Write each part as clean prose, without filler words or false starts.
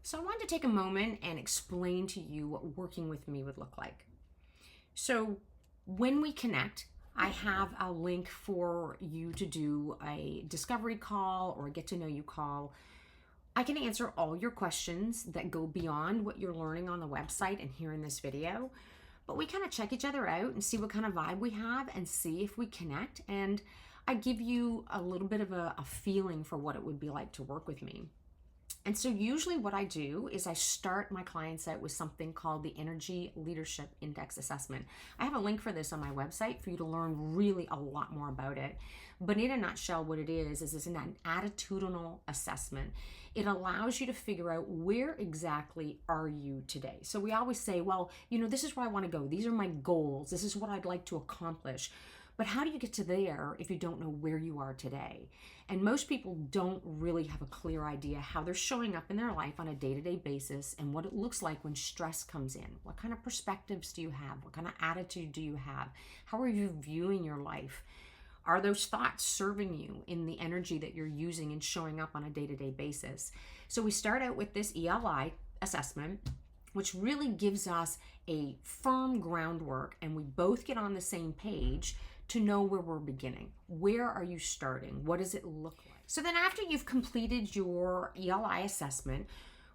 So I wanted to take a moment and explain to you what working with me would look like. So when we connect, I have a link for you to do a discovery call or a get to know you call. I can answer all your questions that go beyond what you're learning on the website and here in this video. But we kind of check each other out and see what kind of vibe we have and see if we connect. And I give you a little bit of a feeling for what it would be like to work with me. And so usually what I do is I start my clients out with something called the Energy Leadership Index Assessment. I have a link for this on my website for you to learn really a lot more about it. But in a nutshell, what it is it's an attitudinal assessment. It allows you to figure out where exactly are you today. So we always say, well, this is where I want to go. These are my goals. This is what I'd like to accomplish. But how do you get to there if you don't know where you are today? And most people don't really have a clear idea how they're showing up in their life on a day-to-day basis and what it looks like when stress comes in. What kind of perspectives do you have? What kind of attitude do you have? How are you viewing your life? Are those thoughts serving you in the energy that you're using and showing up on a day-to-day basis? So we start out with this ELI assessment, which really gives us a firm groundwork, and we both get on the same page to know where we're beginning. Where are you starting? What does it look like? So then after you've completed your ELI assessment,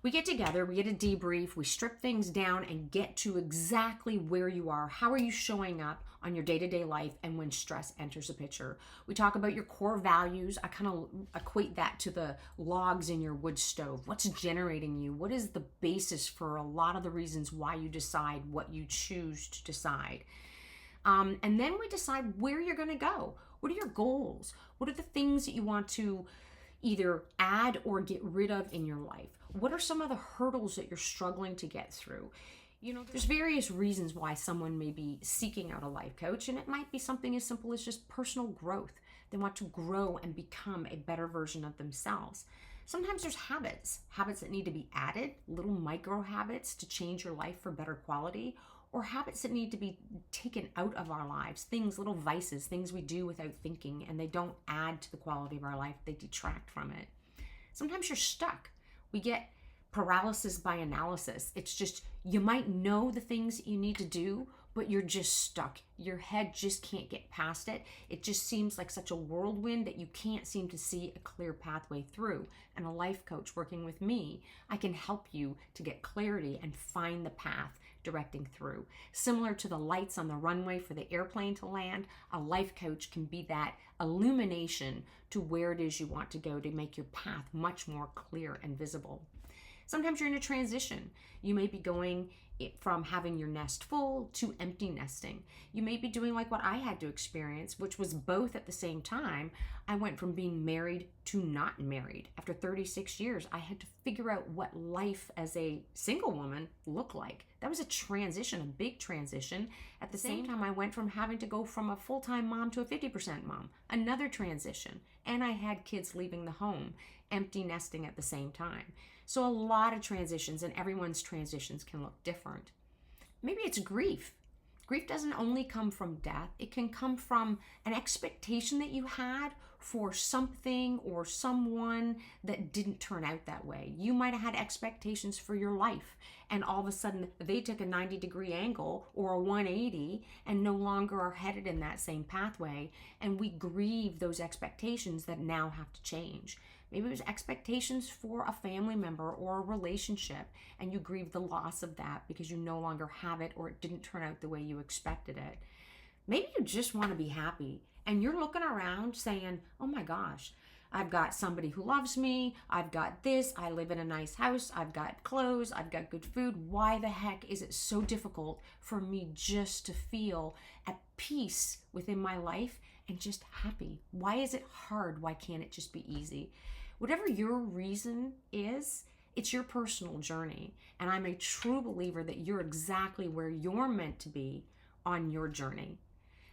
we get together, we get a debrief, we strip things down and get to exactly where you are. How are you showing up on your day-to-day life and when stress enters the picture? We talk about your core values. I kind of equate that to the logs in your wood stove. What's generating you? What is the basis for a lot of the reasons why you decide what you choose to decide? And then we decide where you're going to go. What are your goals? What are the things that you want to either add or get rid of in your life? What are some of the hurdles that you're struggling to get through? There's various reasons why someone may be seeking out a life coach, and it might be something as simple as just personal growth. They want to grow and become a better version of themselves. Sometimes there's habits that need to be added, little micro habits to change your life for better quality, or habits that need to be taken out of our lives, little vices, things we do without thinking, and they don't add to the quality of our life, they detract from it. Sometimes you're stuck. We get paralysis by analysis. It's just, you might know the things you need to do, but you're just stuck. Your head just can't get past it. It just seems like such a whirlwind that you can't seem to see a clear pathway through. And a life coach working with me, I can help you to get clarity and find the path directing through. Similar to the lights on the runway for the airplane to land, a life coach can be that illumination to where it is you want to go to make your path much more clear and visible. Sometimes you're in a transition. You may be going from having your nest full to empty nesting. You may be doing like what I had to experience, which was both at the same time. I went from being married to not married. After 36 years, I had to figure out what life as a single woman looked like. That was a transition, a big transition. At the same time, I went from having to go from a full-time mom to a 50% mom, another transition. And I had kids leaving the home, empty nesting at the same time. So a lot of transitions, and everyone's transitions can look different. Maybe it's grief. Grief doesn't only come from death. It can come from an expectation that you had for something or someone that didn't turn out that way. You might have had expectations for your life, and all of a sudden they took a 90-degree angle or a 180 and no longer are headed in that same pathway, and we grieve those expectations that now have to change. Maybe it was expectations for a family member or a relationship, and you grieve the loss of that because you no longer have it or it didn't turn out the way you expected it. Maybe you just want to be happy, and you're looking around saying, oh my gosh, I've got somebody who loves me, I've got this, I live in a nice house, I've got clothes, I've got good food. Why the heck is it so difficult for me just to feel at peace within my life and just happy? Why is it hard? Why can't it just be easy? Whatever your reason is, it's your personal journey. And I'm a true believer that you're exactly where you're meant to be on your journey.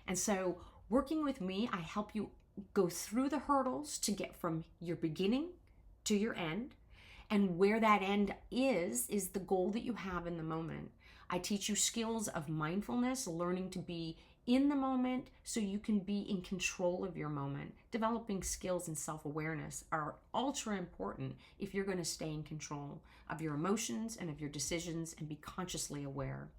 And so working with me, I help you go through the hurdles to get from your beginning to your end. And where that end is the goal that you have in the moment. I teach you skills of mindfulness, learning to be in the moment so you can be in control of your moment. Developing skills and self-awareness are ultra important if you're going to stay in control of your emotions and of your decisions and be consciously aware.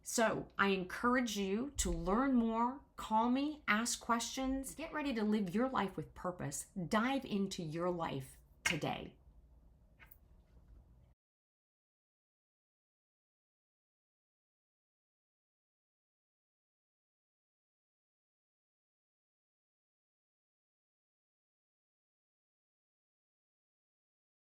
So I encourage you to learn more, call me, ask questions, get ready to live your life with purpose. Dive into your life today.